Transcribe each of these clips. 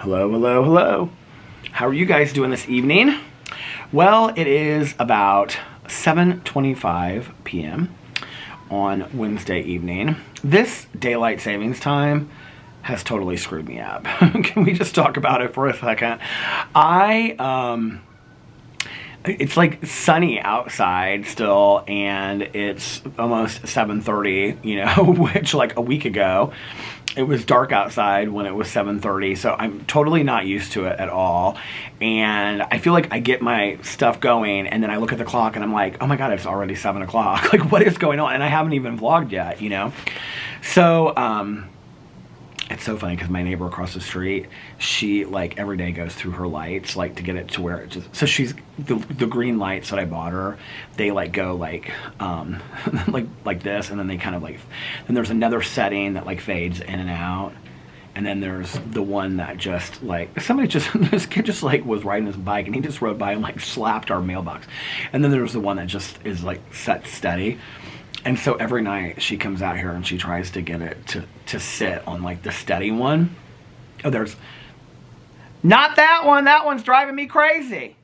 Hello, hello, hello. How are you guys doing this evening? Well, it is about 7:25 p.m. on Wednesday evening. This daylight savings time has totally screwed me up. Can we just talk about it for a second? It's like sunny outside still, and it's almost 7:30, which like a week ago, it was dark outside when it was 7:30, so I'm totally not used to it at all. And I feel like I get my stuff going, and then I look at the clock, and I'm like, oh my god, it's already 7 o'clock. Like, what is going on? And I haven't even vlogged yet, So, it's so funny because my neighbor across the street, she like every day goes through her lights like to get it to where it just, so she's the green lights that I bought her, they like go like like this, and then they kind of like, then there's another setting that like fades in and out, and then there's the one that just like this kid just like was riding his bike and he just rode by and like slapped our mailbox, and then there's the one that just is like set steady. And so every night she comes out here and she tries to get it to sit on like the steady one. Oh, there's not that one. That one's driving me crazy.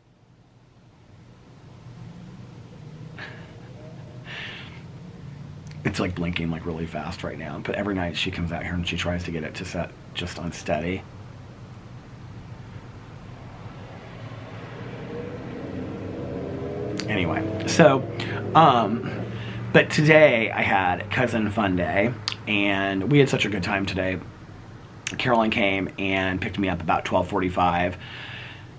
It's like blinking like really fast right now. But every night she comes out here and she tries to get it to set just on steady. Anyway, so but today I had cousin fun day, and we had such a good time today. Caroline came and picked me up about 12:45.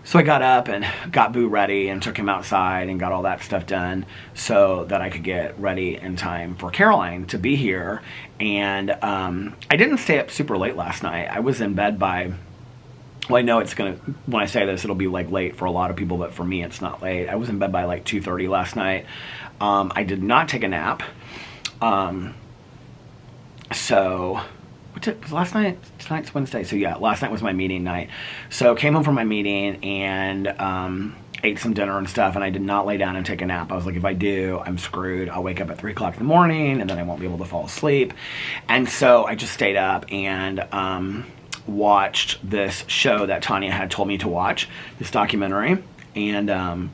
So I got up and got Boo ready and took him outside and got all that stuff done so that I could get ready in time for Caroline to be here. And I didn't stay up super late last night. I was in bed by, well, I know it's gonna, when I say this, it'll be like late for a lot of people, but for me it's not late. I was in bed by like 2:30 last night. I did not take a nap. So last night, tonight's Wednesday, so yeah, last night was my meeting night. So came home from my meeting and ate some dinner and stuff, and I did not lay down and take a nap. I was like, if I do, I'm screwed. I'll wake up at 3 o'clock in the morning and then I won't be able to fall asleep. And so I just stayed up and watched this show that Tanya had told me to watch, this documentary. And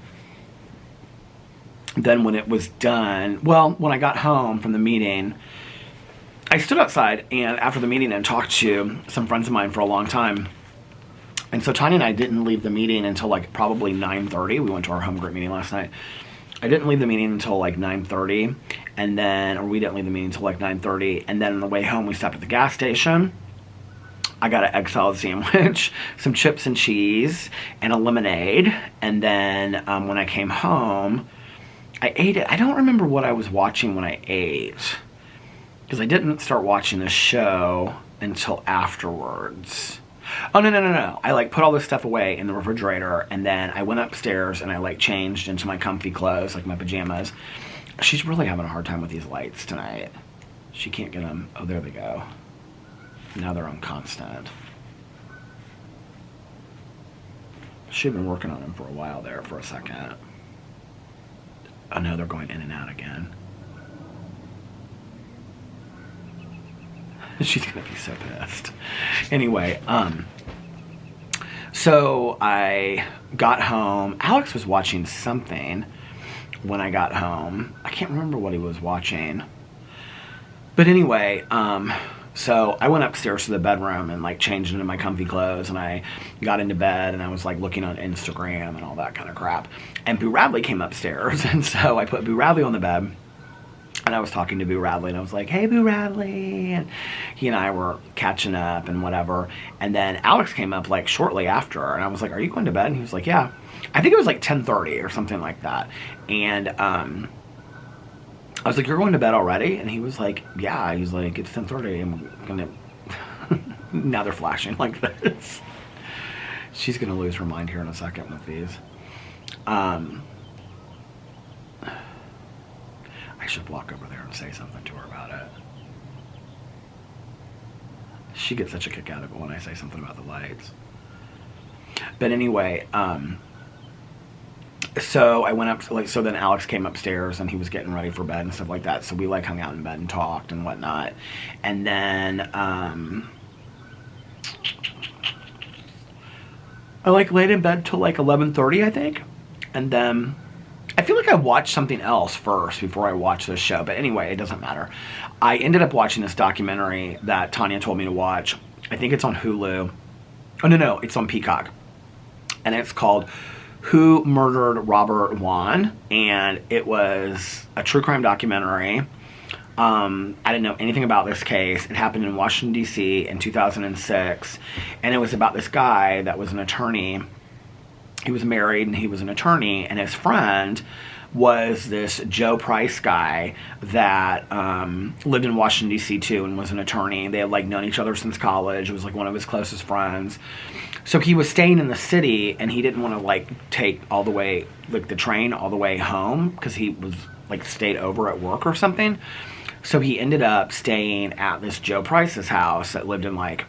then when it was done, well, when I got home from the meeting, I stood outside and after the meeting and talked to some friends of mine for a long time. And so Tanya and I didn't leave the meeting until like probably 9:30. We went to our home group meeting last night. I didn't leave the meeting until like 9:30, and then, or we didn't leave the meeting until like 9:30, and then on the way home we stopped at the gas station. I got an egg salad sandwich, some chips and cheese, and a lemonade. And then when I came home, I ate it. I don't remember what I was watching when I ate, because I didn't start watching the show until afterwards. Oh, no. I like put all this stuff away in the refrigerator, and then I went upstairs and I like changed into my comfy clothes, like my pajamas. She's really having a hard time with these lights tonight. She can't get them. Oh, there they go. Now they're on constant. She'd been working on them for a while there for a second. Oh no, they're going in and out again. She's gonna be so pissed. Anyway, so I got home. Alex was watching something when I got home. I can't remember what he was watching. But anyway, so I went upstairs to the bedroom and like changed into my comfy clothes, and I got into bed and I was like looking on Instagram and all that kind of crap. And Boo Radley came upstairs, and so I put Boo Radley on the bed and I was talking to Boo Radley and I was like, hey Boo Radley, and he and I were catching up and whatever. And then Alex came up like shortly after, and I was like, are you going to bed? And he was like, yeah. I think it was like 10:30 or something like that. And I was like, you're going to bed already? And he was like, yeah. He's like, it's 10:30. I'm gonna now they're flashing like this. She's gonna lose her mind here in a second with these. I should walk over there and say something to her about it. She gets such a kick out of it when I say something about the lights. But anyway, so I went up, like, so then Alex came upstairs and he was getting ready for bed and stuff like that. So we like hung out in bed and talked and whatnot. And then I like laid in bed till like 11:30, I think. And then I feel like I watched something else first before I watched this show. But anyway, it doesn't matter. I ended up watching this documentary that Tanya told me to watch. I think it's on Hulu. Oh, no, it's on Peacock. And it's called Who Murdered Robert Monn? And it was a true crime documentary. I didn't know anything about this case. It happened in Washington, D.C. in 2006. And it was about this guy that was an attorney. He was married and he was an attorney. And his friend was this Joe Price guy that lived in Washington, D.C. too, and was an attorney. They had like known each other since college. It was like one of his closest friends. So he was staying in the city and he didn't want to like take all the way, like the train all the way home because he was like stayed over at work or something. So he ended up staying at this Joe Price's house that lived in like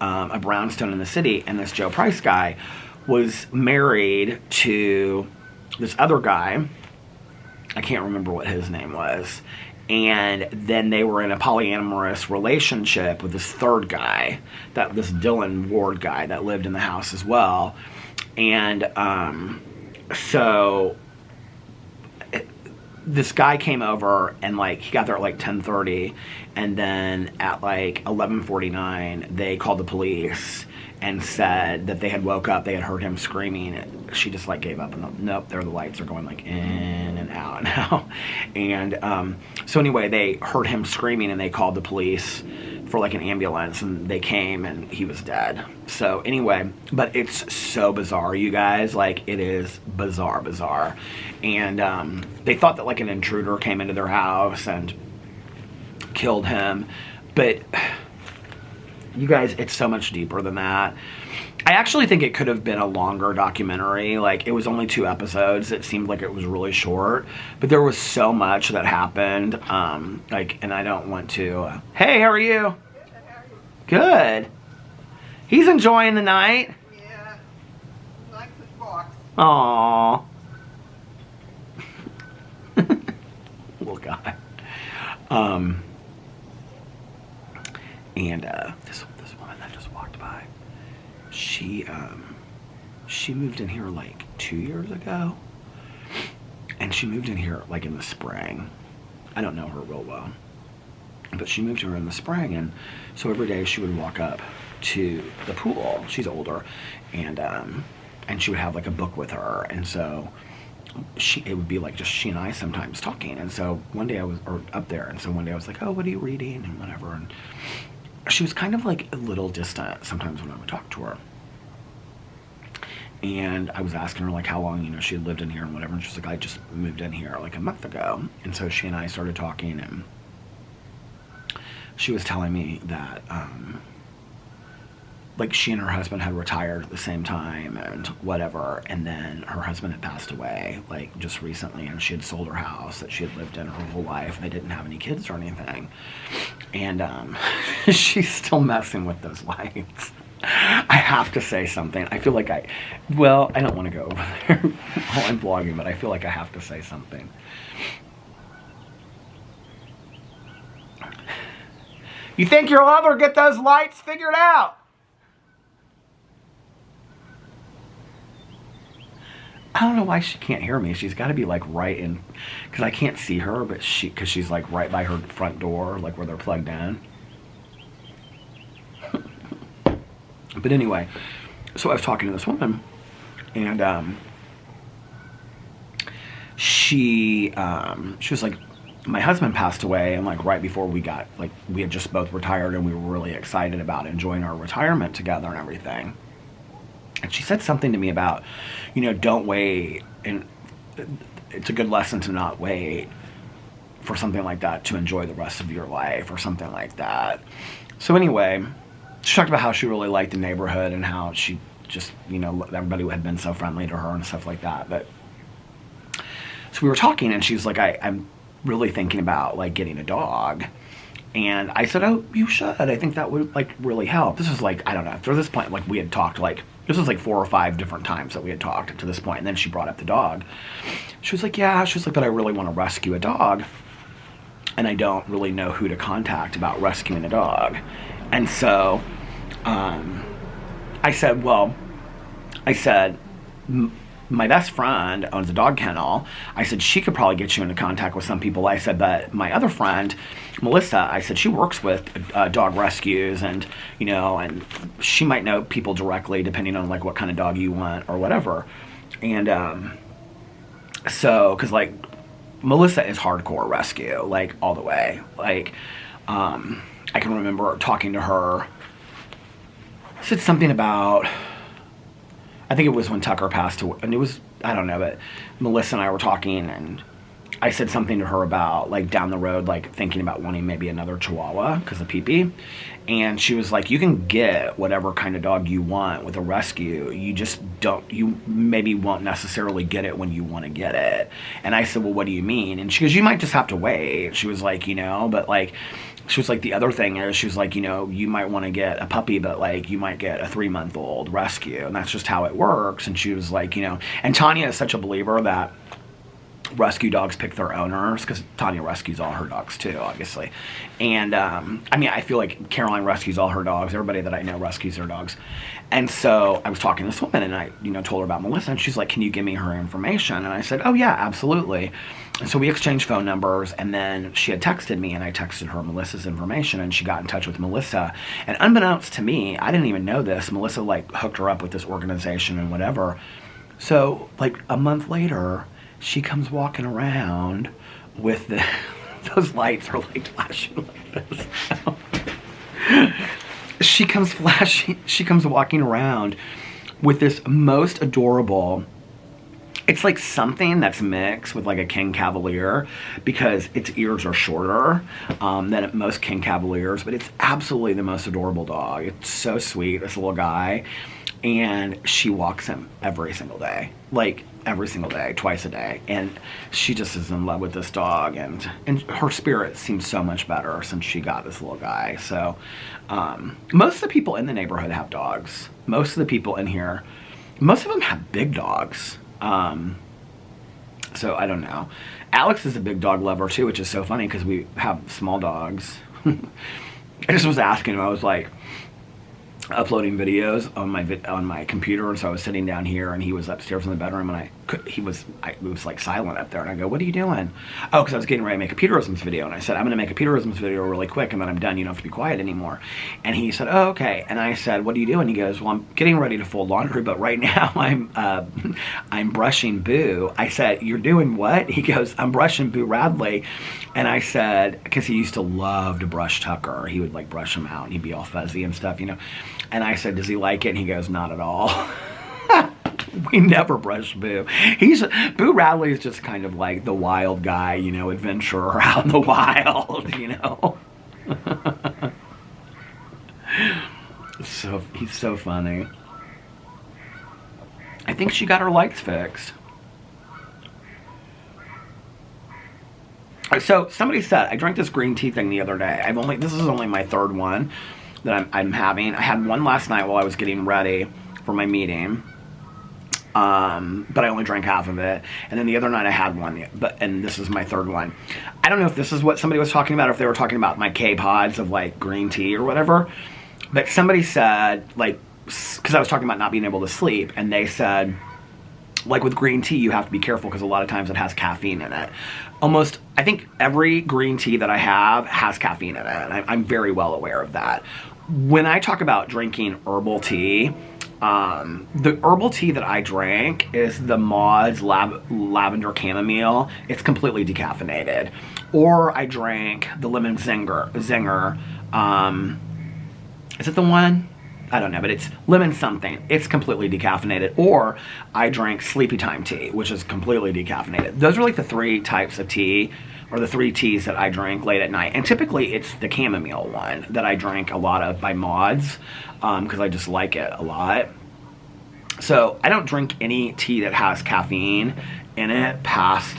a brownstone in the city. And this Joe Price guy was married to this other guy. I can't remember what his name was. And then they were in a polyamorous relationship with this third guy, this Dylan Ward guy that lived in the house as well. And so this guy came over and like he got there at like 10:30, and then at like 11:49 they called the police and said that they had woke up, they had heard him screaming, and she just like gave up and nope, there the lights are going like in and out and out. And so anyway, they heard him screaming and they called the police for like an ambulance, and they came and he was dead. So anyway, but it's so bizarre, you guys, like it is bizarre. And they thought that like an intruder came into their house and killed him, but you guys, it's so much deeper than that. I actually think it could have been a longer documentary. Like, it was only 2 episodes. It seemed like it was really short. But there was so much that happened. And I don't want to... Hey, how are you? Good, how are you? Good. He's enjoying the night. Yeah. He likes his box. Aww. Little guy. And this woman that just walked by, she moved in here like 2 years ago, and she moved in here like in the spring. I don't know her real well, but she moved here in the spring, and so every day she would walk up to the pool. She's older, and she would have like a book with her, and so it would be like just she and I sometimes talking. And so one day I was up there, and so one day I was like, oh, what are you reading and whatever. And she was kind of like a little distant sometimes when I would talk to her. And I was asking her like how long, she had lived in here and whatever. And she was like, I just moved in here like a month ago. And so she and I started talking, and she was telling me that like she and her husband had retired at the same time and whatever, and then her husband had passed away like just recently, and she had sold her house that she had lived in her whole life. They didn't have any kids or anything, and she's still messing with those lights. I have to say something. I feel like I don't want to go over there while I'm vlogging, but I feel like I have to say something. You think you'll ever get those lights figured out? I don't know why she can't hear me. She's got to be like right in, because I can't see her, but because she's like right by her front door, like where they're plugged in. But anyway, so I was talking to this woman, and she was like, my husband passed away, and like right before we had just both retired, and we were really excited about enjoying our retirement together and everything. And she said something to me about, don't wait, and it's a good lesson to not wait for something like that to enjoy the rest of your life or something like that. So anyway, she talked about how she really liked the neighborhood and how she just, everybody had been so friendly to her and stuff like that. But so we were talking, and she's like, I'm really thinking about like getting a dog. And I said, oh, you should. I think that would like really help. This was like, I don't know, after this point, like we had talked this was like 4 or 5 different times that we had talked to this point. And then she brought up the dog. She was like, yeah. She was like, but I really want to rescue a dog, and I don't really know who to contact about rescuing a dog. And so I said, well, I said, my best friend owns a dog kennel. I said, she could probably get you into contact with some people. I said, but my other friend, Melissa, I said, she works with dog rescues and, you know, and she might know people directly depending on like what kind of dog you want or whatever. And so, because like Melissa is hardcore rescue, like all the way. Like, I can remember talking to her, said something about, I think it was when Tucker passed away, and it was, I don't know, but Melissa and I were talking, and I said something to her about, like, down the road, like, thinking about wanting maybe another Chihuahua because of Pee-Pee, and she was like, you can get whatever kind of dog you want with a rescue, you just don't, you maybe won't necessarily get it when you want to get it. And I said, well, what do you mean? And she goes, you might just have to wait. She was like, you know, but like, she was like, the other thing is, she was like, you know, you might want to get a puppy, but like, you might get a 3-month-old rescue, and that's just how it works. And she was like, you know, and Tanya is such a believer that rescue dogs pick their owners, because Tanya rescues all her dogs too, obviously. And I mean, I feel like Caroline rescues all her dogs. Everybody that I know rescues their dogs. And so I was talking to this woman, and I, you know, told her about Melissa, and she's like, can you give me her information? And I said, oh yeah, absolutely. And so we exchanged phone numbers, and then she had texted me, and I texted her Melissa's information, and she got in touch with Melissa. And unbeknownst to me, I didn't even know this, Melissa like hooked her up with this organization and whatever. So like a month later, she comes walking around with the, those lights are like flashing like this. She comes walking around with this most adorable, it's like something that's mixed with like a King Cavalier, because its ears are shorter than most King Cavaliers, but it's absolutely the most adorable dog. It's so sweet, this little guy. And she walks him every single day, like every single day, twice a day. And she just is in love with this dog, and her spirit seems so much better since she got this little guy. So most of the people in the neighborhood have dogs. Most of the people in here, most of them have big dogs. So I don't know. Alex is a big dog lover too, which is so funny because we have small dogs. I just was asking him, I was like, uploading videos on my computer, and so I was sitting down here, and he was upstairs in the bedroom, and it was like silent up there, and I go, what are you doing? Oh, because I was getting ready to make a Peterisms video, and I said, I'm going to make a Peterisms video really quick, and then I'm done, you don't have to be quiet anymore. And he said, oh, okay. And I said, what are you doing? He goes, well, I'm getting ready to fold laundry, but right now I'm brushing Boo. I said, you're doing what? He goes, I'm brushing Boo Radley. And I said, because he used to love to brush Tucker, he would like brush him out, and he'd be all fuzzy and stuff, you know. And I said, does he like it? And he goes, not at all. We never brush Boo. Boo Radley is just kind of like the wild guy, you know, adventurer out in the wild, you know. So he's so funny. I think she got her lights fixed. So somebody said, I drank this green tea thing the other day. This is only my third one that I'm having. I had one last night while I was getting ready for my meeting, but I only drank half of it. And then the other night I had one, and this is my third one. I don't know if this is what somebody was talking about, or if they were talking about my K-pods of like green tea or whatever. But somebody said, like, because I was talking about not being able to sleep, and they said, like with green tea, you have to be careful because a lot of times it has caffeine in it. I think every green tea that I have has caffeine in it, and I'm very well aware of that. When I talk about drinking herbal tea, the herbal tea that I drank is the Modd's Lavender Chamomile. It's completely decaffeinated. Or I drank the Lemon Zinger. Is it the one? I don't know, but it's lemon something. It's completely decaffeinated. Or I drank Sleepy Time tea, which is completely decaffeinated. Those are like the three types of tea, or the three teas that I drink late at night. And typically it's the chamomile one that I drink a lot of by Mods, because I just like it a lot. So I don't drink any tea that has caffeine in it past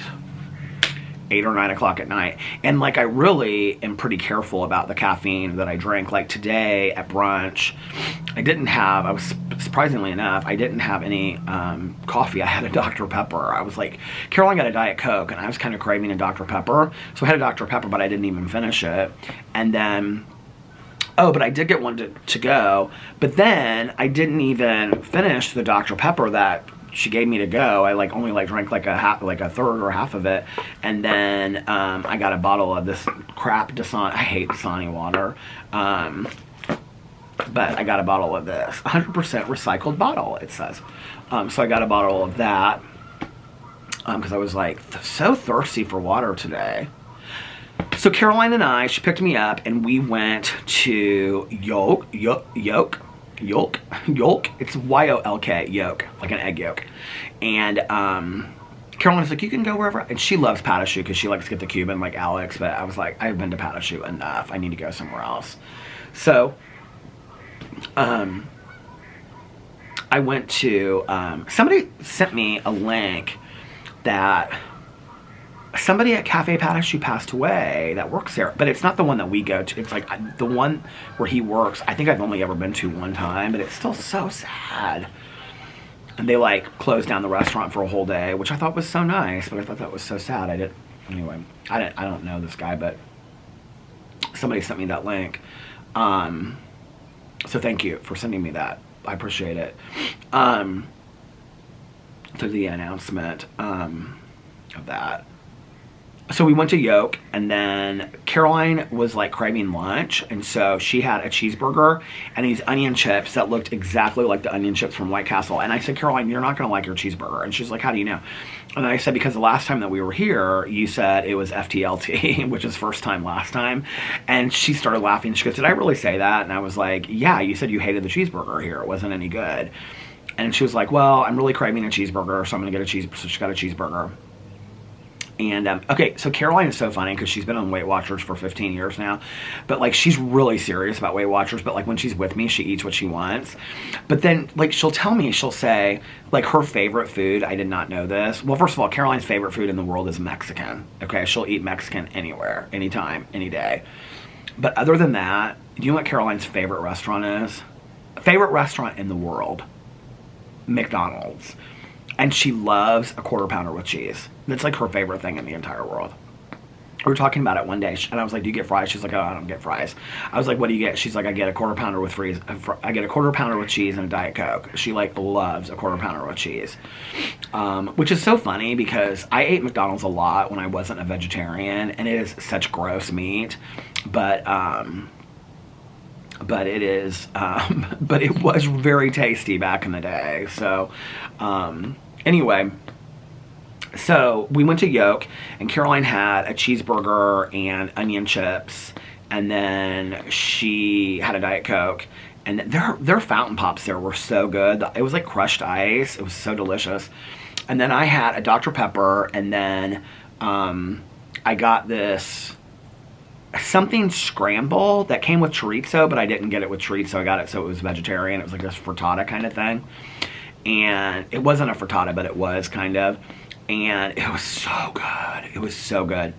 8 or 9 o'clock at night. And like, I really am pretty careful about the caffeine that I drink. Like today at brunch, surprisingly enough, I didn't have any coffee. I had a Dr. Pepper. I was like, Caroline got a Diet Coke, and I was kind of craving a Dr. Pepper. So I had a Dr. Pepper, but I didn't even finish it. And then Oh, but I did get one to go. But then I didn't even finish the Dr. Pepper that she gave me to go. I like only like drank like a third or half of it, and then I got a bottle of this crap Dasani. I hate Dasani water, but I got a bottle of this 100% recycled bottle. It says, so I got a bottle of that because I was like so thirsty for water today. So Caroline and I, she picked me up and we went to Yolk. It's Y-O-L-K, yolk, like an egg yolk. And Caroline's like, you can go wherever. And she loves Patachou because she likes to get the Cuban like Alex. But I was like, I've been to Patachou enough. I need to go somewhere else. So I went to, somebody sent me a link that somebody at Cafe Patachou passed away that works there, but it's not the one that we go to. It's like the one where he works. I think I've only ever been to one time, but it's still so sad. And they like closed down the restaurant for a whole day, which I thought was so nice, but I thought that was so sad. Anyway, I don't know this guy, but somebody sent me that link. So thank you for sending me that. I appreciate it. To the announcement of that. So we went to Yoke, and then Caroline was like craving lunch, and so she had a cheeseburger and these onion chips that looked exactly like the onion chips from White Castle. And I said, Caroline, you're not going to like your cheeseburger. And she's like, how do you know? And I said, because the last time that we were here, you said it was FTLT, which is first time, last time. And she started laughing. She goes, did I really say that? And I was like, yeah, you said you hated the cheeseburger here. It wasn't any good. And she was like, well, I'm really craving a cheeseburger, so I'm going to get a cheeseburger. So she got a cheeseburger. And, okay, so Caroline is so funny because she's been on Weight Watchers for 15 years now. But, like, she's really serious about Weight Watchers. But, like, when she's with me, she eats what she wants. But then, like, she'll tell me, she'll say, like, her favorite food, I did not know this. Well, first of all, Caroline's favorite food in the world is Mexican. Okay, she'll eat Mexican anywhere, anytime, any day. But other than that, do you know what Caroline's favorite restaurant is? Favorite restaurant in the world? McDonald's. And she loves a quarter pounder with cheese. That's like her favorite thing in the entire world. We were talking about it one day, and I was like, do you get fries? She's like, oh, I don't get fries. I was like, what do you get? She's like, I get a quarter pounder with I get a quarter pounder with cheese and a Diet Coke. She like loves a quarter pounder with cheese. Which is so funny because I ate McDonald's a lot when I wasn't a vegetarian, and it is such gross meat. But it is, but it was very tasty back in the day. So, anyway, so we went to Yoke, and Caroline had a cheeseburger and onion chips, and then she had a Diet Coke, and their fountain pops there were so good. It was like crushed ice. It was so delicious. And then I had a Dr. Pepper, and then I got this something scramble that came with chorizo, but I didn't get it with chorizo. I got it so it was vegetarian. It was like this frittata kind of thing. And it wasn't a frittata, but it was kind of. And it was so good. It was so good.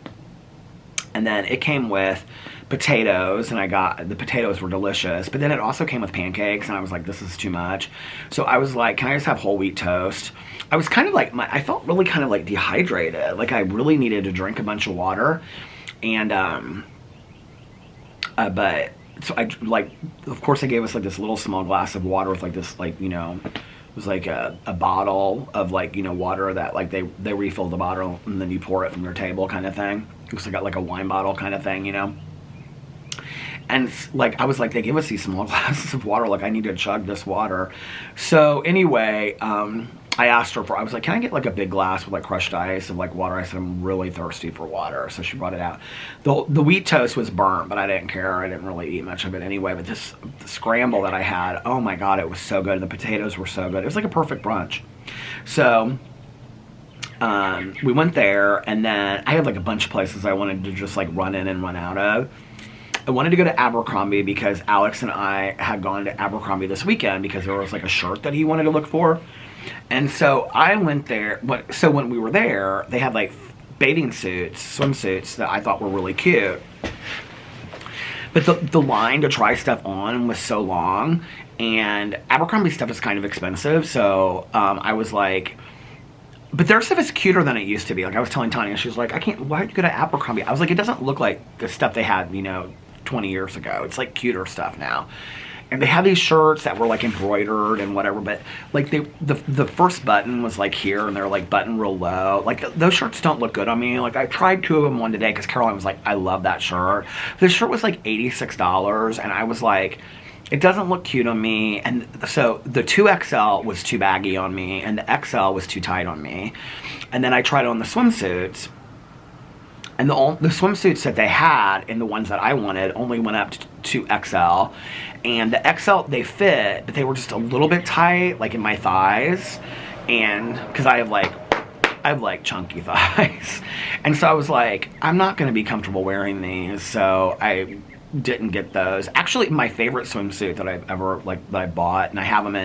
And then it came with potatoes, and the potatoes were delicious. But then it also came with pancakes, and I was like, this is too much. So I was like, can I just have whole wheat toast? I was kind of like, I felt really kind of like dehydrated. Like I really needed to drink a bunch of water. And, but so I like, of course they gave us like this little small glass of water with like this, like, you know, it was like a bottle of like, you know, water that like they refill the bottle and then you pour it from your table kind of thing. It was like a wine bottle kind of thing, you know. And like I was like, they give us these small glasses of water, like I need to chug this water. So anyway, I asked her I was like, can I get like a big glass with like crushed ice of like water? I said, I'm really thirsty for water. So she brought it out. The wheat toast was burnt, but I didn't care. I didn't really eat much of it anyway. But the scramble that I had, oh my God, it was so good. The potatoes were so good. It was like a perfect brunch. So we went there, and then I had like a bunch of places I wanted to just like run in and run out of. I wanted to go to Abercrombie because Alex and I had gone to Abercrombie this weekend because there was like a shirt that he wanted to look for. And so I went there. So when we were there, they had like bathing suits, swimsuits that I thought were really cute. But the line to try stuff on was so long, and Abercrombie stuff is kind of expensive. So I was like, but their stuff is cuter than it used to be. Like I was telling Tanya, she was like, why'd you go to Abercrombie? I was like, it doesn't look like the stuff they had, you know, 20 years ago. It's like cuter stuff now. And they had these shirts that were like embroidered and whatever, but like the first button was like here, and they're like button real low. Like those shirts don't look good on me. Like I tried 2 of them one today because Caroline was like, I love that shirt. This shirt was like $86, and I was like, it doesn't look cute on me. And so the 2XL was too baggy on me, and the XL was too tight on me. And then I tried on the swimsuits. And the swimsuits that they had and the ones that I wanted only went up to XL. And the XL, they fit, but they were just a little bit tight, like in my thighs. And because I have like chunky thighs. And so I was like, I'm not going to be comfortable wearing these. So I didn't get those. Actually, my favorite swimsuit that I've ever, like, that I bought, and I have them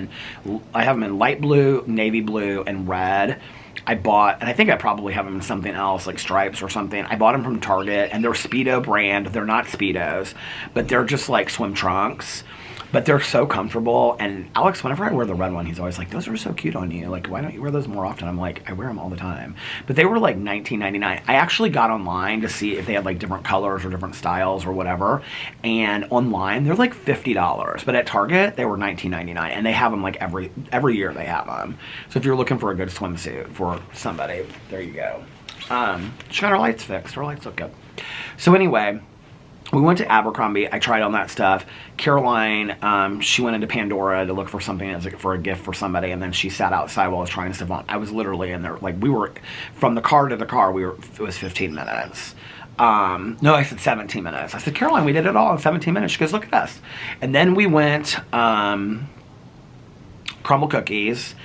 in light blue, navy blue, and red. I bought, and I think I probably have them in something else, like stripes or something. I bought them from Target, and they're Speedo brand. They're not Speedos, but they're just like swim trunks. But they're so comfortable. And Alex, whenever I wear the red one, he's always like, those are so cute on you. Like, why don't you wear those more often? I'm like, I wear them all the time. But they were like $19.99. I actually got online to see if they had like different colors or different styles or whatever. And online, they're like $50. But at Target, they were $19.99. And they have them like every year they have them. So if you're looking for a good swimsuit for somebody, there you go. She got her lights fixed. Her lights look good. So anyway, we went to Abercrombie. I tried on that stuff. Caroline, she went into Pandora to look for something as for a gift for somebody, and then she sat outside while I was trying stuff on. I was literally in there, like, we were from the car to the car. It was 15 minutes. No, I said 17 minutes. I said, Caroline, we did it all in 17 minutes. She goes, look at us. And then we went crumble cookies.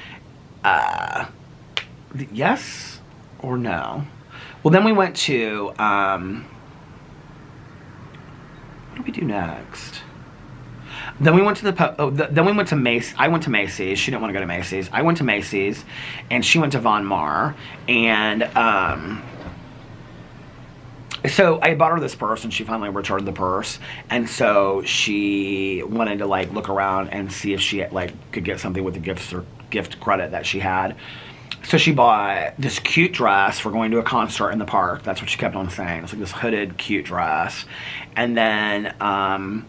Yes or no? Well, then we went to what did we do next? Then we went to then we went to Macy's. I went to Macy's. She didn't want to go to Macy's. I went to Macy's, and she went to Von Maur. And so I bought her this purse, and she finally returned the purse. And so she wanted to like look around and see if she like could get something with the gift credit that she had. So she bought this cute dress for going to a concert in the park. That's what she kept on saying. It's like this hooded, cute dress. And then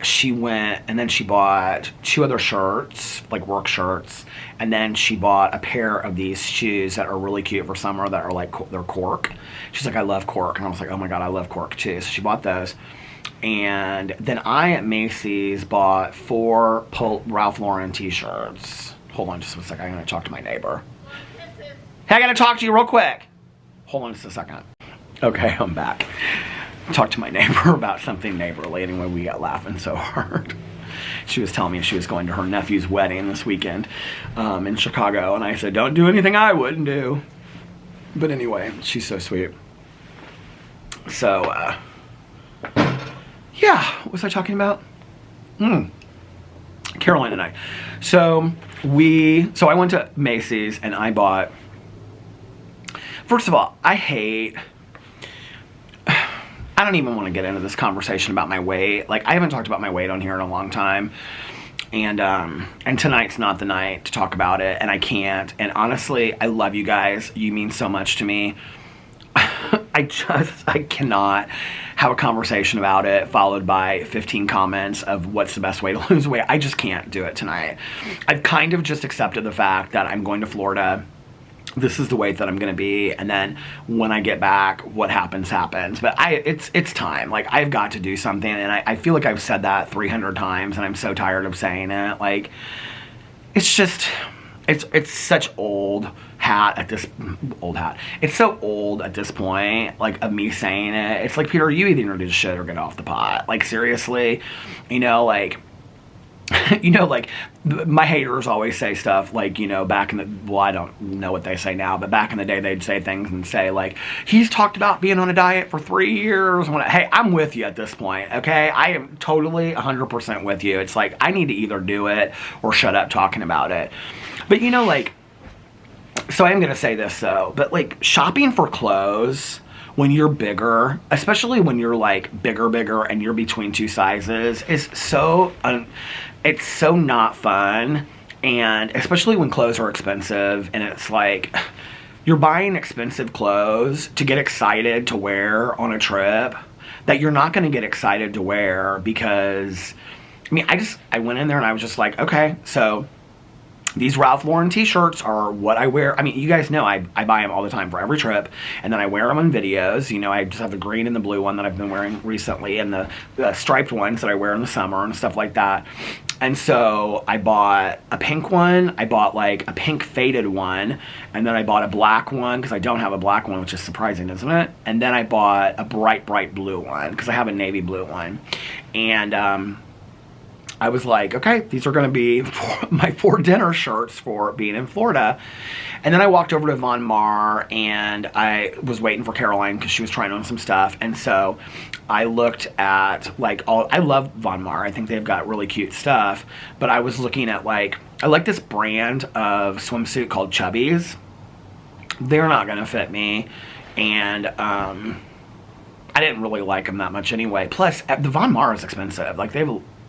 she went, and then she bought 2 other shirts, like work shirts. And then she bought a pair of these shoes that are really cute for summer that are like, they're cork. She's like, I love cork. And I was like, oh my God, I love cork too. So she bought those. And then I at Macy's bought 4 Ralph Lauren t-shirts. Hold on just a second. I'm going to talk to my neighbor. Hey, I gotta talk to you real quick. Hold on just a second. Okay, I'm back. Talked to my neighbor about something neighborly. Anyway, we got laughing so hard. She was telling me she was going to her nephew's wedding this weekend in Chicago. And I said, don't do anything I wouldn't do. But anyway, she's so sweet. So, yeah, what was I talking about? Caroline and I. So I went to Macy's and I bought, first of all, I don't even want to get into this conversation about my weight. Like, I haven't talked about my weight on here in a long time. And tonight's not the night to talk about it, and I can't. And honestly, I love you guys. You mean so much to me. I cannot have a conversation about it followed by 15 comments of what's the best way to lose weight. I just can't do it tonight. I've kind of just accepted the fact that I'm going to Florida. This is the weight that I'm going to be, and then when I get back, what happens. But it's time. Like, I've got to do something, and I feel like I've said that 300 times, and I'm so tired of saying it. Like, it's just, it's such old hat at this, It's so old at this point, like, of me saying it. It's like, Peter, you either need to shit or get off the pot. Like, seriously, like, like, my haters always say stuff like, back in the, well, I don't know what they say now, but back in the day, they'd say things and say, like, he's talked about being on a diet for 3 years. Hey, I'm with you at this point, okay? I am totally 100% with you. It's like, I need to either do it or shut up talking about it. But, like, so I am going to say this, though, but, like, shopping for clothes when you're bigger, especially when you're like bigger and you're between 2 sizes, is so it's so not fun. And especially when clothes are expensive, and it's like you're buying expensive clothes to get excited to wear on a trip that you're not going to get excited to wear because, I mean, I went in there and I was just like, okay, so these Ralph Lauren t-shirts are what I wear. I mean, you guys know I buy them all the time for every trip, and then I wear them on videos. You know, I just have the green and the blue one that I've been wearing recently, and the striped ones that I wear in the summer and stuff like that. And so I bought a pink one, I bought like a pink faded one, and then I bought a black one because I don't have a black one, which is surprising, isn't it? And then I bought a bright blue one because I have a navy blue one. And I was like, okay, these are going to be my 4 dinner shirts for being in Florida. And then I walked over to Von Maur, and I was waiting for Caroline because she was trying on some stuff. And so I looked at, like, I love Von Maur. I think they've got really cute stuff. But I was looking at, like, I like this brand of swimsuit called Chubbies. They're not going to fit me. And I didn't really like them that much anyway. Plus, the Von Maur is expensive. Like,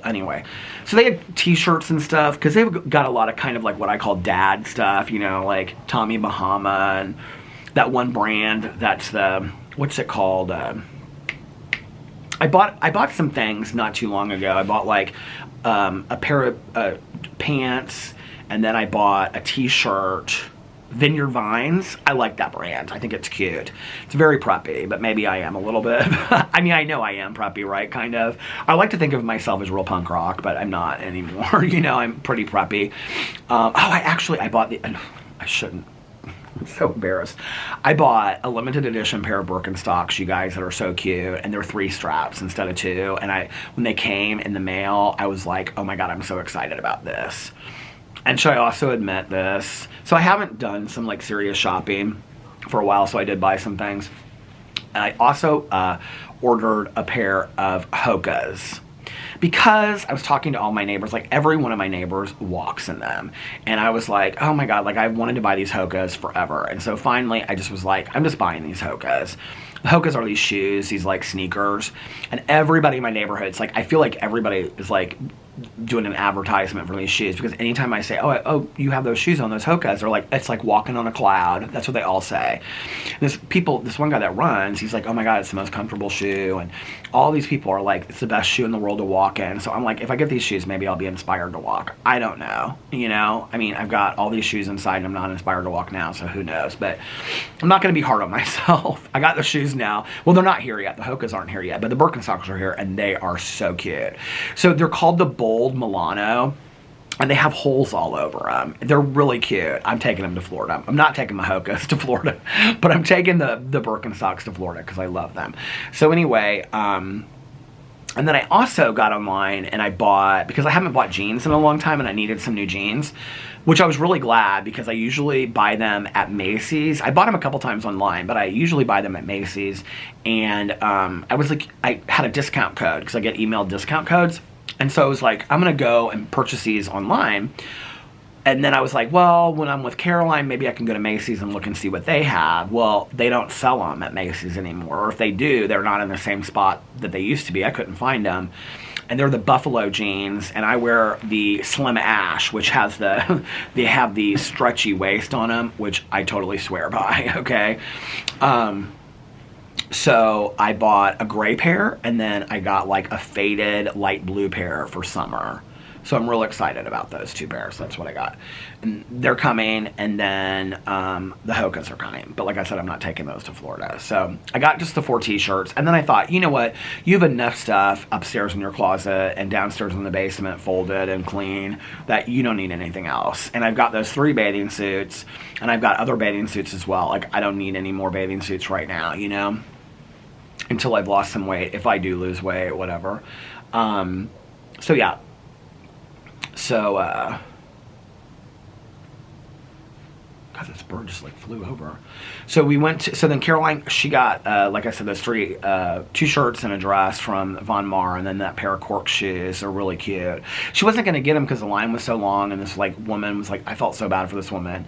anyway, so they had t-shirts and stuff because they've got a lot of kind of like what I call dad stuff, you know, like Tommy Bahama and that one brand that's what's it called? I bought some things not too long ago. I bought like a pair of pants, and then I bought a t-shirt. Vineyard Vines. I like that brand. I think it's cute. It's very preppy, but maybe I am a little bit. I mean, I know I am preppy, right? Kind of. I like to think of myself as real punk rock, but I'm not anymore. You know, I'm pretty preppy. I bought I shouldn't. I'm so embarrassed. I bought a limited edition pair of Birkenstocks, you guys, that are so cute, and they're 3 straps instead of 2. And when they came in the mail, I was like, oh my God, I'm so excited about this. And should I also admit this? So I haven't done some like serious shopping for a while, so I did buy some things. And I also ordered a pair of Hokas because I was talking to all my neighbors. Like every one of my neighbors walks in them, and I was like, oh my God, like I wanted to buy these Hokas forever. And so finally I just was like, I'm just buying these Hokas. Hokas are these shoes, these like sneakers, and everybody in my neighborhood, it's like I feel like everybody is like doing an advertisement for these shoes, because anytime I say, oh, you have those shoes on, those Hokas, they're like, it's like walking on a cloud. That's what they all say. This one guy that runs, he's like, oh my God, it's the most comfortable shoe, and all these people are like, it's the best shoe in the world to walk in. So I'm like, if I get these shoes, maybe I'll be inspired to walk. I don't know, you know? I mean, I've got all these shoes inside and I'm not inspired to walk now, so who knows? But I'm not going to be hard on myself. I got the shoes now. Well, they're not here yet. The Hokas aren't here yet, but the Birkenstocks are here, and they are so cute. So they're called the Bold Milano, and they have holes all over them. They're really cute. I'm taking them to Florida. I'm not taking my Hokas to Florida, but I'm taking the Birkenstocks to Florida because I love them. So anyway, and then I also got online and I bought, because I haven't bought jeans in a long time and I needed some new jeans, which I was really glad, because I usually buy them at Macy's. I bought them a couple times online, but I usually buy them at Macy's. And I was like, I had a discount code because I get emailed discount codes. And so I was like, I'm going to go and purchase these online. And then I was like, well, when I'm with Caroline, maybe I can go to Macy's and look and see what they have. Well, they don't sell them at Macy's anymore. Or if they do, they're not in the same spot that they used to be. I couldn't find them. And they're the buffalo jeans, and I wear the Slim Ash, which has they have the stretchy waist on them, which I totally swear by, okay? So I bought a gray pair, and then I got like a faded light blue pair for summer. So I'm real excited about those 2 pairs. That's what I got. And they're coming, and then the Hokas are coming. But like I said, I'm not taking those to Florida. So I got just the 4 t-shirts. And then I thought, you know what? You have enough stuff upstairs in your closet and downstairs in the basement folded and clean that you don't need anything else. And I've got those 3 bathing suits, and I've got other bathing suits as well. Like, I don't need any more bathing suits right now, you know? Until I've lost some weight, if I do lose weight, whatever. So yeah. So, God, this bird just like flew over. So we went to, so then Caroline, she got, like I said, those 3, 2 shirts and a dress from Von Maur, and then that pair of cork shoes are really cute. She wasn't going to get them because the line was so long, and this like woman was like, I felt so bad for this woman.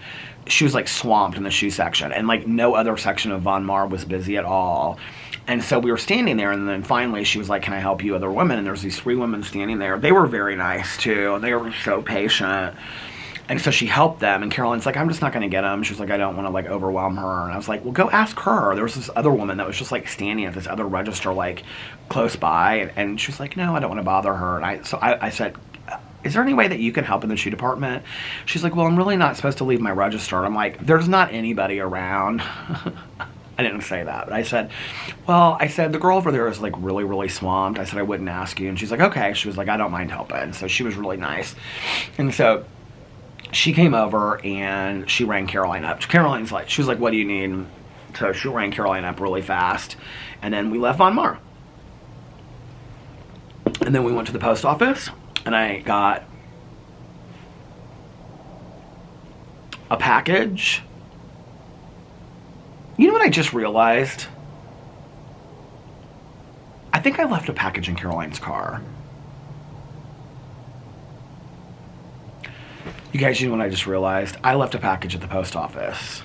She was like swamped in the shoe section, and like no other section of Von Maur was busy at all. And so we were standing there, and then finally she was like, can I help you, other women? And there's these 3 women standing there. They were very nice too. They were so patient. And so she helped them, and Caroline's like, I'm just not going to get them. She was like, I don't want to like overwhelm her. And I was like, well, go ask her. There was this other woman that was just like standing at this other register like close by, and she was like, no, I don't want to bother her. And I said, is there any way that you can help in the shoe department? She's like, well, I'm really not supposed to leave my register. And I'm like, there's not anybody around. I didn't say that, but I said, well, the girl over there is like really, really swamped. I said, I wouldn't ask you. And she's like, okay. She was like, I don't mind helping. So she was really nice. And so she came over and she rang Caroline up. Caroline's like, she was like, what do you need? And so she rang Caroline up really fast. And then we left Von Mar. And then we went to the post office and I got a package. You know what I just realized? I think I left a package in Caroline's car. You guys, you know what I just realized? I left a package at the post office.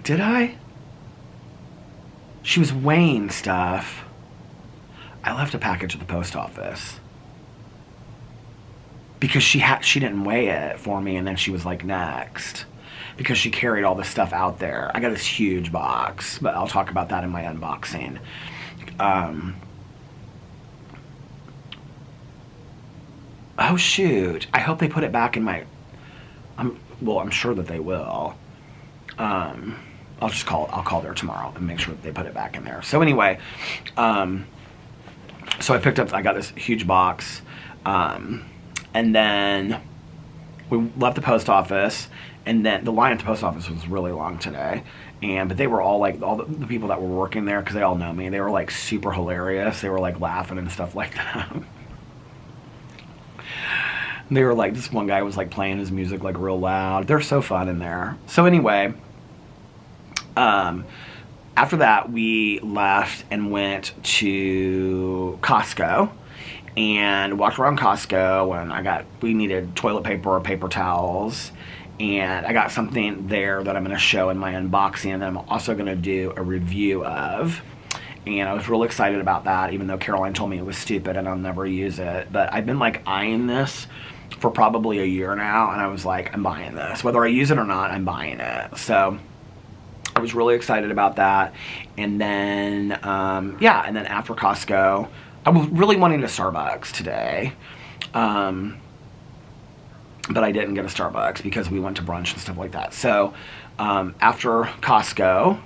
Did I? She was weighing stuff. I left a package at the post office. Because she didn't weigh it for me, and then she was like, next. Because she carried all this stuff out there. I got this huge box, but I'll talk about that in my unboxing. Oh shoot, I hope they put it back in my, I'm sure that they will. I'll call there tomorrow and make sure that they put it back in there. So anyway, so I got this huge box, and then we left the post office, and then the line at the post office was really long today. But they were all like, all the people that were working there, because they all know me, they were like super hilarious. They were like laughing and stuff like that. They were like, this one guy was like playing his music like real loud. They're so fun in there. So anyway, after that we left and went to Costco and walked around Costco, and we needed toilet paper or paper towels, and I got something there that I'm going to show in my unboxing, and then I'm also going to do a review of. And I was real excited about that, even though Caroline told me it was stupid and I'll never use it. But I've been like eyeing this for probably a year now, and I was like, I'm buying this. Whether I use it or not, I'm buying it. So I was really excited about that. And then, yeah, and then after Costco, I was really wanting a Starbucks today. But I didn't get a Starbucks because we went to brunch and stuff like that. So after Costco,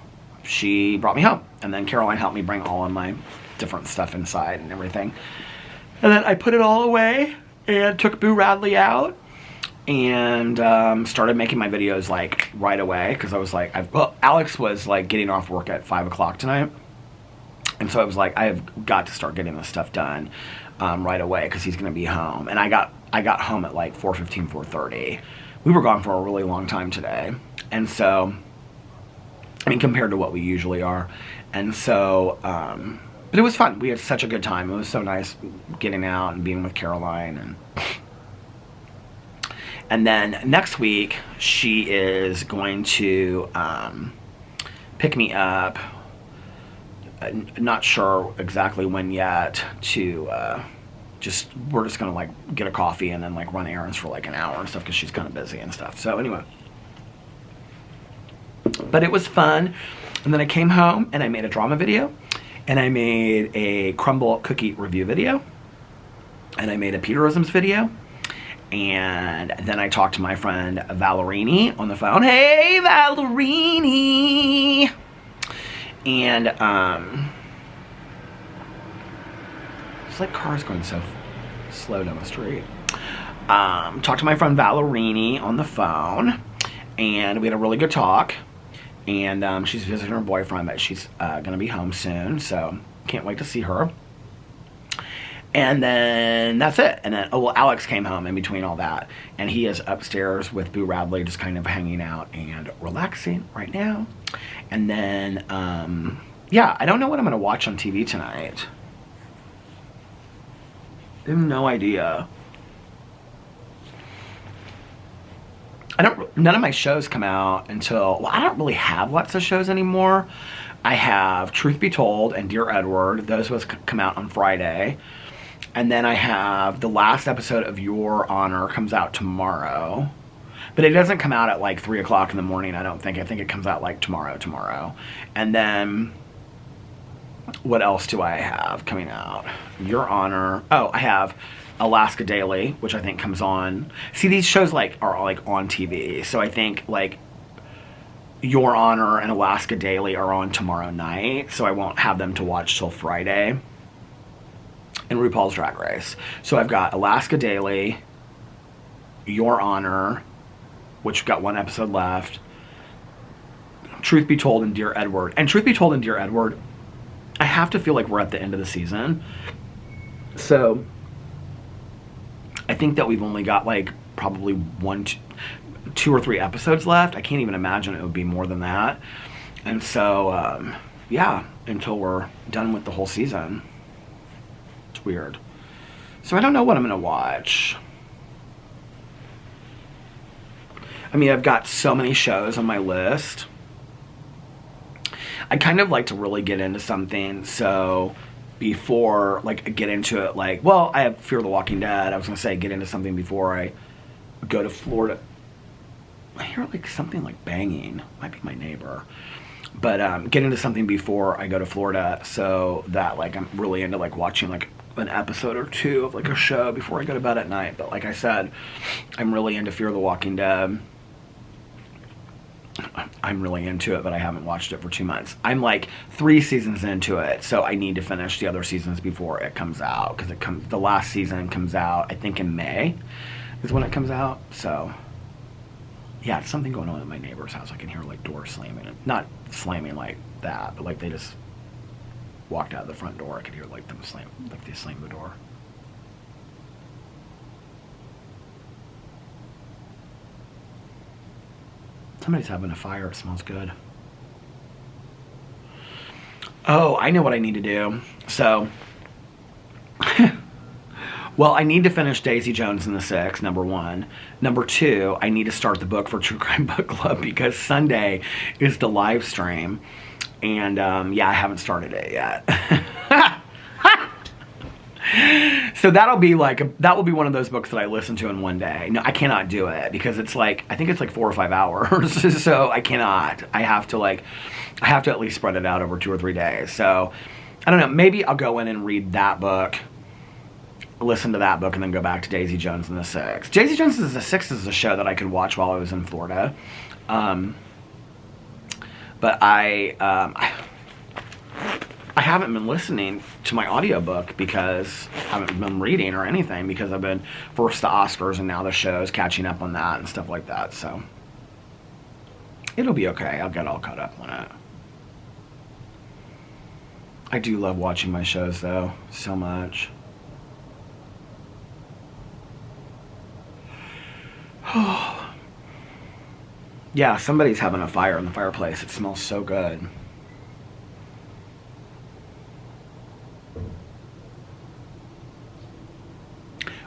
she brought me home, and then Caroline helped me bring all of my different stuff inside and everything. And then I put it all away and took Boo Radley out and started making my videos like right away, because I was like, Alex was like getting off work at 5 o'clock tonight, and so I was like, I have got to start getting this stuff done right away, because he's going to be home. And I got home at like 4:15, 4:30. We were gone for a really long time today, and so, I mean, compared to what we usually are. And so, but it was fun. We had such a good time. It was so nice getting out and being with Caroline. And then next week, she is going to pick me up. Not sure exactly when yet, to we're just gonna like get a coffee and then like run errands for like an hour and stuff, because she's kind of busy and stuff. So anyway, but it was fun. And then I came home and I made a drama video, and I made a crumble cookie review video, and I made a Peterisms video, and then I talked to my friend Valerini on the phone. Hey Valerini! And it's like cars going so slow down the street. Talked to my friend Valerini on the phone, and we had a really good talk. And she's visiting her boyfriend, but she's going to be home soon, so can't wait to see her. And then that's it. And then, oh, well, Alex came home in between all that, and he is upstairs with Boo Radley, just kind of hanging out and relaxing right now. And then, yeah, I don't know what I'm going to watch on TV tonight. I have no idea. None of my shows come out until, well, I don't really have lots of shows anymore. I have Truth Be Told and Dear Edward. Those come out on Friday. And then I have the last episode of Your Honor comes out tomorrow. But it doesn't come out at like 3 o'clock in the morning, I don't think. I think it comes out like tomorrow. And then, what else do I have coming out? Your Honor. Oh, I have Alaska Daily, which I think comes on. See, these shows like are like on TV. So I think like Your Honor and Alaska Daily are on tomorrow night. So I won't have them to watch till Friday. And RuPaul's Drag Race. So I've got Alaska Daily, Your Honor, which got one episode left, Truth Be Told, and Dear Edward. And Truth Be Told and Dear Edward, I have to feel like we're at the end of the season. So I think that we've only got like probably 2 or 3 episodes left. I can't even imagine it would be more than that. And so, yeah, until we're done with the whole season. It's weird. So I don't know what I'm going to watch. I mean, I've got so many shows on my list. I kind of like to really get into something, so before, like, get into it, like, well, I have Fear the Walking Dead. I was going to say get into something before I go to Florida. I hear, like, something like banging. Might be my neighbor. But get into something before I go to Florida so that, like, I'm really into, like, watching, like, an episode or 2 of, like, a show before I go to bed at night. But like I said, I'm really into Fear the Walking Dead. I'm really into it, but I haven't watched it for 2 months. I'm like 3 seasons into it, so I need to finish the other seasons before it comes out, because the last season comes out, I think in May is when it comes out. So yeah, it's something going on at my neighbor's house. I can hear like doors slamming, and not slamming like that, but like they just walked out of the front door. I could hear like them slam, like they slammed the door. Somebody's having a fire. It smells good. Oh, I know what I need to do. So, well, I need to finish Daisy Jones and the Six, number 1. Number 2, I need to start the book for True Crime Book Club, because Sunday is the live stream. And, yeah, I haven't started it yet. So that will be one of those books that I listen to in one day. No, I cannot do it because it's like, I think it's like 4 or 5 hours. So I cannot. I have to at least spread it out over 2 or 3 days. So I don't know. Maybe I'll go in and read that book, listen to that book, and then go back to Daisy Jones and the Six. Daisy Jones and the Six is a show that I could watch while I was in Florida. But I haven't been listening to my audiobook because I haven't been reading or anything, because I've been first the Oscars and now the shows, catching up on that and stuff like that. So it'll be okay. I'll get all caught up on it. I do love watching my shows though, so much. Yeah, somebody's having a fire in the fireplace. It smells so good.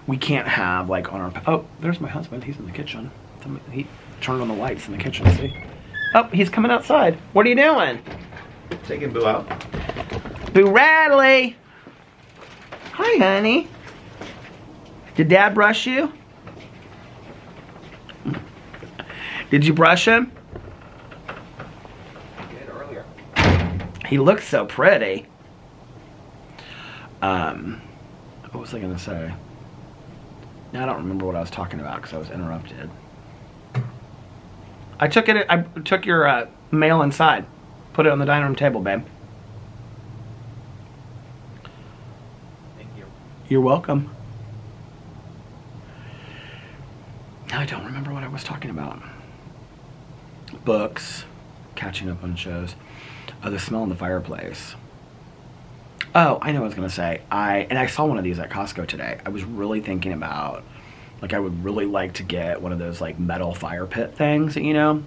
We can't have, like, on our... Oh, there's my husband. He's in the kitchen. He turned on the lights in the kitchen, see? Oh, he's coming outside. What are you doing? Taking Boo out. Boo Radley! Hi, honey. Did Dad brush you? Did you brush him? I did earlier. He looks so pretty. What was I going to say? Now I don't remember what I was talking about because I was interrupted. I took your mail inside. Put it on the dining room table, babe. Thank you. You're welcome. Now I don't remember what I was talking about. Books, catching up on shows. Oh, the smell in the fireplace. Oh, I know what I was going to say. I saw one of these at Costco today. I was really thinking about, like, I would really like to get one of those, like, metal fire pit things, you know?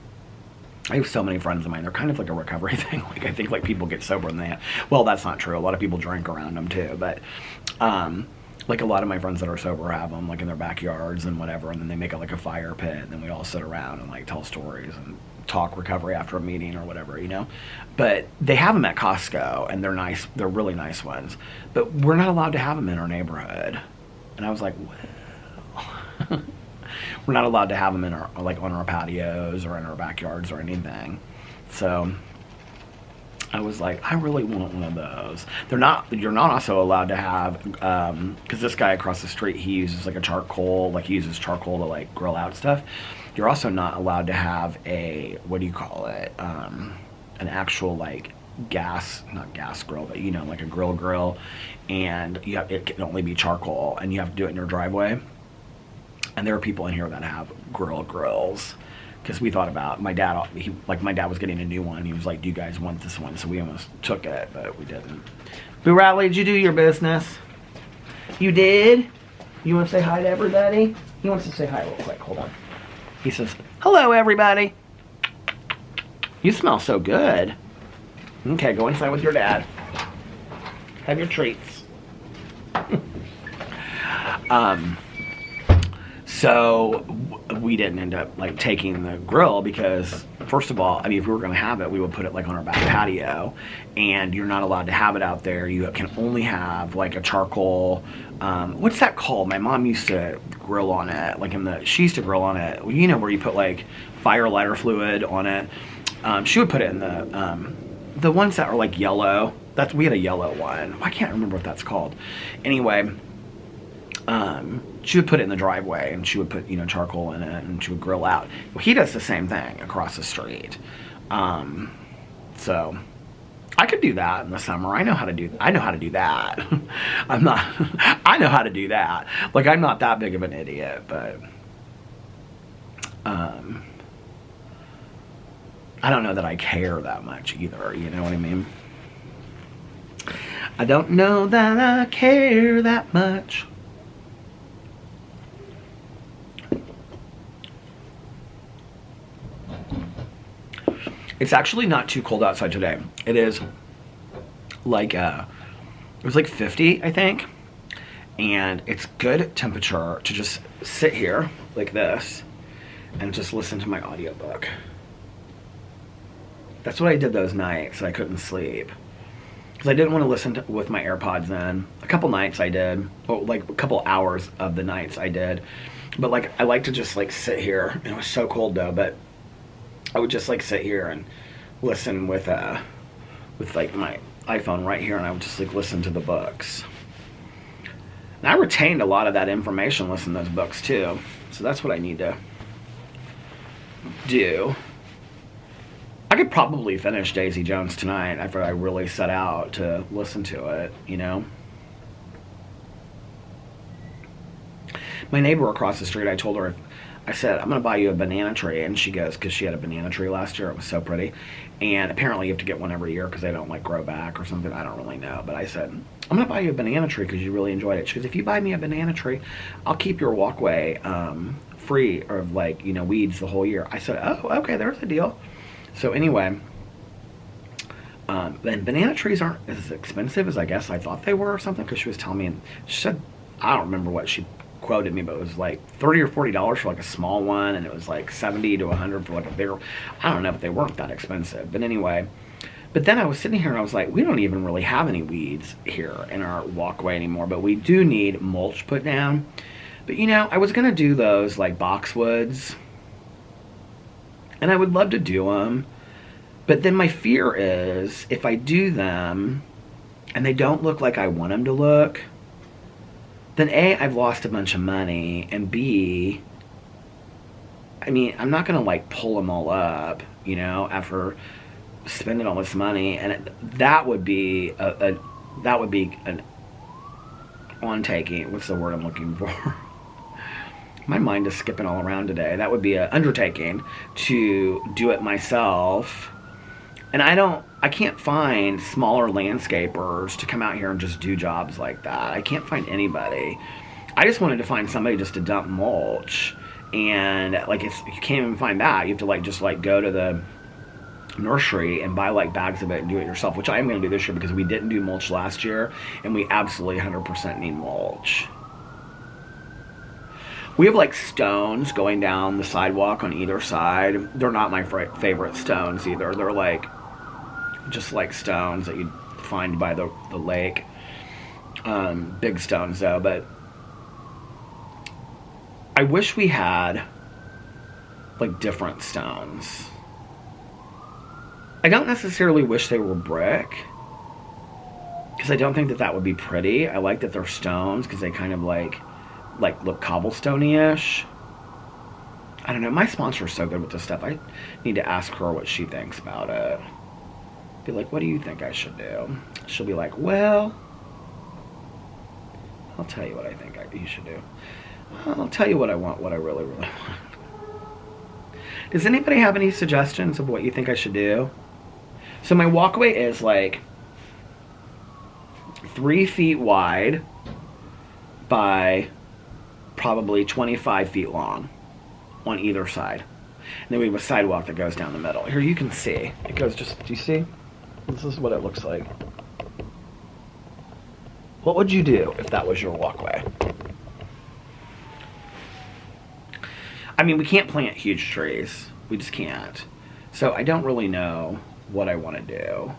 I have so many friends of mine. They're kind of like a recovery thing. Like, I think, like, people get sober and well, that's not true. A lot of people drink around them, too. But like a lot of my friends that are sober have them like in their backyards and whatever, and then they make it like a fire pit, and then we all sit around and like tell stories and talk recovery after a meeting or whatever, you know. But they have them at Costco, and they're nice. They're really nice ones. But we're not allowed to have them in our neighborhood. And I was like, well, we're not allowed to have them in our like on our patios or in our backyards or anything. So I was like, I really want one of those. They're not. You're not also allowed to have, because this guy across the street, he uses like a charcoal, like he uses charcoal to like grill out stuff. You're also not allowed to have a, what do you call it? An actual like not gas grill, but you know, like a grill, and it can only be charcoal, and you have to do it in your driveway. And there are people in here that have grills. Because we thought about, my dad was getting a new one. He was like, do you guys want this one? So we almost took it, but we didn't. Boo Riley, did you do your business? You did? You want to say hi to everybody? He wants to say hi real quick. Hold on. He says, hello, everybody. You smell so good. Okay, go inside with your dad. Have your treats. So we didn't end up like taking the grill because, first of all, I mean, if we were going to have it, we would put it like on our back patio, and you're not allowed to have it out there. You can only have like a charcoal, what's that called? My mom used to grill on it, like she used to grill on it, you know, where you put like fire lighter fluid on it. She would put it in the ones that are like yellow. We had a yellow one. I can't remember what that's called. Anyway, she would put it in the driveway, and she would put, you know, charcoal in it, and she would grill out. Well, he does the same thing across the street. So I could do that in the summer. I know how to do that. I know how to do that. I know how to do that. Like, I'm not that big of an idiot, but I don't know that I care that much either, you know what I mean? I don't know that I care that much. It's actually not too cold outside today. It is like, it was like 50, I think. And it's good temperature to just sit here like this and just listen to my audiobook. That's what I did those nights that I couldn't sleep. Because I didn't want to listen with my AirPods in. A couple nights I did. Well, like a couple hours of the nights I did. But like, I like to just like sit here. And it was so cold though, but I would just like sit here and listen with like my iPhone right here, and I would just like listen to the books. And I retained a lot of that information listening to those books too. So that's what I need to do. I could probably finish Daisy Jones tonight after I really set out to listen to it, you know. My neighbor across the street, I told her, I said, I'm going to buy you a banana tree. And she goes, because she had a banana tree last year. It was so pretty. And apparently you have to get one every year because they don't like grow back or something. I don't really know. But I said, I'm going to buy you a banana tree because you really enjoyed it. She goes, if you buy me a banana tree, I'll keep your walkway free of like, you know, weeds the whole year. I said, oh, okay, there's a deal. So anyway, then banana trees aren't as expensive as I guess I thought they were or something, because she was telling me, and she said, I don't remember what she quoted me, but it was like $30 or $40 for like a small one, and it was like $70 to $100 for like a bigger. I don't know, but they weren't that expensive. But anyway, but then I was sitting here and I was like, we don't even really have any weeds here in our walkway anymore, but we do need mulch put down. But you know, I was gonna do those like boxwoods, and I would love to do them, but then my fear is if I do them and they don't look like I want them to look, then A, I've lost a bunch of money, and B, I mean, I'm not gonna like pull them all up, you know, after spending all this money, and that would be an on-taking. What's the word I'm looking for? My mind is skipping all around today. That would be an undertaking to do it myself. And I can't find smaller landscapers to come out here and just do jobs like that. I can't find anybody. I just wanted to find somebody just to dump mulch. And like, you can't even find that. You have to like just like go to the nursery and buy like bags of it and do it yourself, which I am going to do this year because we didn't do mulch last year, and we absolutely 100% need mulch. We have like stones going down the sidewalk on either side. They're not my favorite stones either. They're like just like stones that you'd find by the lake. Big stones though, but I wish we had like different stones. I don't necessarily wish they were brick, because I don't think that would be pretty. I like that they're stones because they kind of like look cobblestone-ish. I don't know. My sponsor is so good with this stuff. I need to ask her what she thinks about it. Be like, what do you think I should do? She'll be like, well, I'll tell you what I think you should do. I'll tell you what I want, what I really, really want. Does anybody have any suggestions of what you think I should do? So my walkway is like 3 feet wide by probably 25 feet long on either side. And then we have a sidewalk that goes down the middle. Here you can see. It goes just, do you see? This is what it looks like. What would you do if that was your walkway? I mean, we can't plant huge trees. We just can't. So I don't really know what I want to do.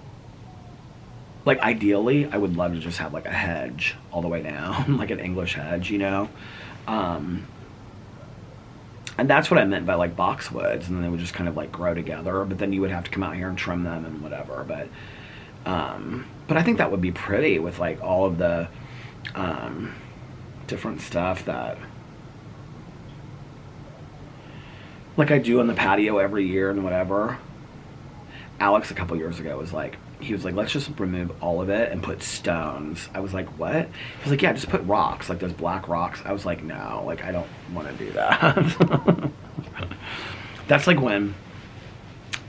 Like, ideally, I would love to just have, like, a hedge all the way down. Like an English hedge, you know? And that's what I meant by, like, boxwoods. And then they would just kind of, like, grow together. But then you would have to come out here and trim them and whatever. But I think that would be pretty with, like, all of the different stuff that... like I do on the patio every year and whatever. Alex a couple years ago was like, he was like, let's just remove all of it and put stones. I was like, what? He was like, yeah, just put rocks, like those black rocks. I was like, no, like I don't want to do that. That's like when,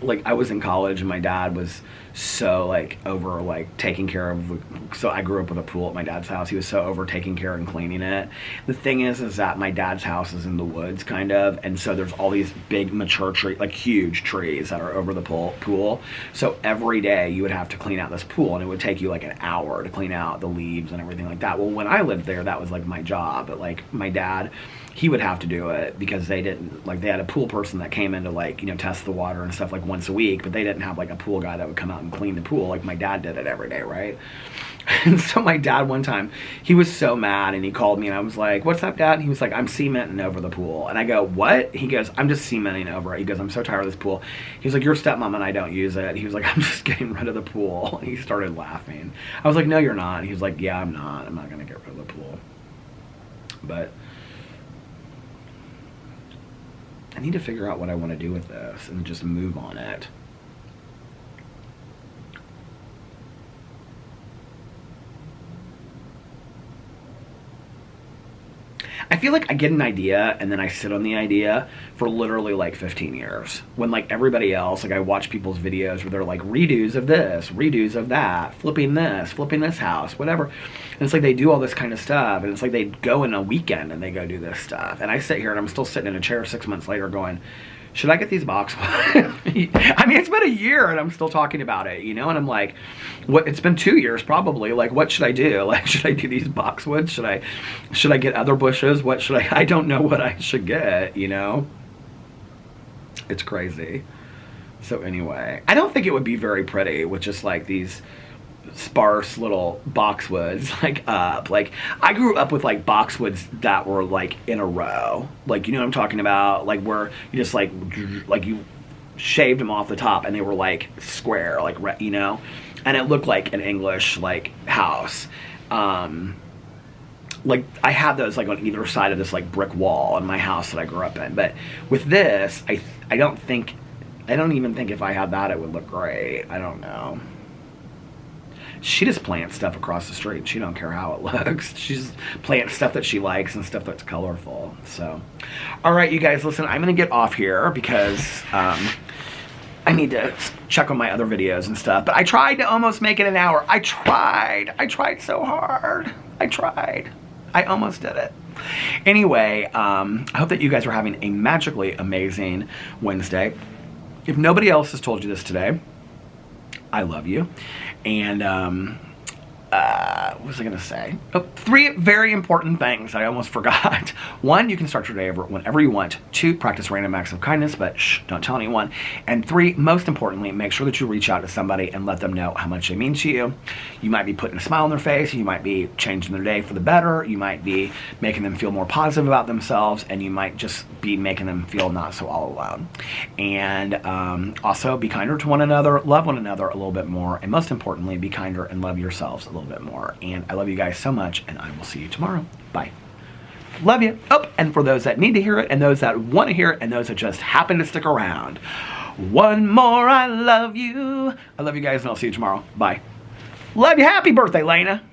like I was in college and my dad was so like over like taking care of, so I grew up with a pool at my dad's house. He was so over taking care and cleaning it. The thing is that my dad's house is in the woods kind of, and so there's all these big mature trees, like huge trees that are over the pool. So every day you would have to clean out this pool, and it would take you like an hour to clean out the leaves and everything like that. Well, when I lived there, that was like my job, but like my dad, he would have to do it because they didn't, like they had a pool person that came in to like, you know, test the water and stuff like once a week, but they didn't have like a pool guy that would come out and clean the pool like my dad did it every day, right? And so my dad one time, he was so mad and he called me and I was like, what's up, Dad? And he was like, I'm cementing over the pool. And I go, what? He goes, I'm just cementing over it. He goes, I'm so tired of this pool. He's like, your stepmom and I don't use it. He was like, I'm just getting rid of the pool. And he started laughing. I was like, no, you're not. He was like, yeah, I'm not. I'm not going to get rid of the pool. But I need to figure out what I want to do with this and just move on it. I feel like I get an idea and then I sit on the idea for literally like 15 years. When like everybody else, like I watch people's videos where they're like redos of this, redos of that, flipping this house, whatever. And it's like they do all this kind of stuff, and it's like they go in a weekend and they go do this stuff. And I sit here and I'm still sitting in a chair 6 months later going, should I get these boxwoods? I mean, it's been a year and I'm still talking about it, you know? And I'm like, what? It's been 2 years probably. Like, what should I do? Like, should I do these boxwoods? Should I get other bushes? What should I don't know what I should get, you know? It's crazy. So anyway, I don't think it would be very pretty with just like these sparse little boxwoods like up. Like I grew up with like boxwoods that were like in a row, like, you know what I'm talking about, like where you just like you shaved them off the top and they were like square, like, you know, and it looked like an English like house. Like I had those like on either side of this like brick wall in my house that I grew up in. But with this, I don't even think if I had that it would look great. I don't know. She just plants stuff across the street. She don't care how it looks. She's plants stuff that she likes and stuff that's colorful. So, all right, you guys, listen, I'm going to get off here because I need to check on my other videos and stuff. But I tried to almost make it an hour. I tried so hard. I almost did it. Anyway, I hope that you guys are having a magically amazing Wednesday. If nobody else has told you this today, I love you. And what was I going to say? Oh, 3 very important things I almost forgot. 1, you can start your day over whenever you want. 2, practice random acts of kindness, but shh, don't tell anyone. And 3, most importantly, make sure that you reach out to somebody and let them know how much they mean to you. You might be putting a smile on their face. You might be changing their day for the better. You might be making them feel more positive about themselves, and you might just be making them feel not so all alone. And also be kinder to one another, love one another a little bit more, and most importantly, be kinder and love yourselves a little bit more. And I love you guys so much, and I will see you tomorrow. Bye. Love you. Oh, and for those that need to hear it, and those that want to hear it, and those that just happen to stick around, one more I love you. I love you guys, and I'll see you tomorrow. Bye. Love you. Happy birthday, Lena.